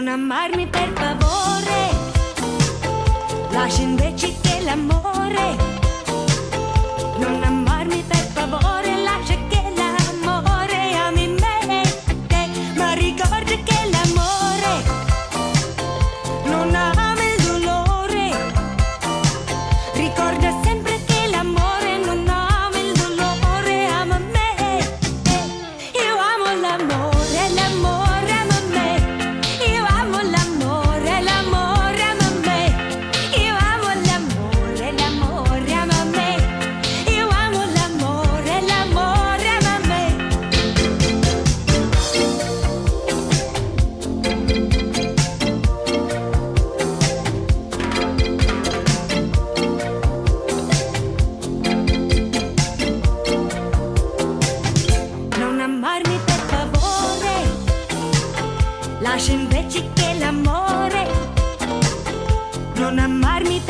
Non amarmi per favore, lascia invece che l'amore. Non amarmi per favore, lascia che l'amore ami me e te. Ma ricorda che l'amore non ama il dolore. Ricorda sempre che l'amore non ama il dolore, ama me e te. Io amo l'amore, l'amore ama me. Io amo l'amore, l'amore ama me. Io amo l'amore, l'amore ama me. Io amo l'amore, l'amore ama me. Non amarmi per favore, lascia invece che l'amore. Non amarmi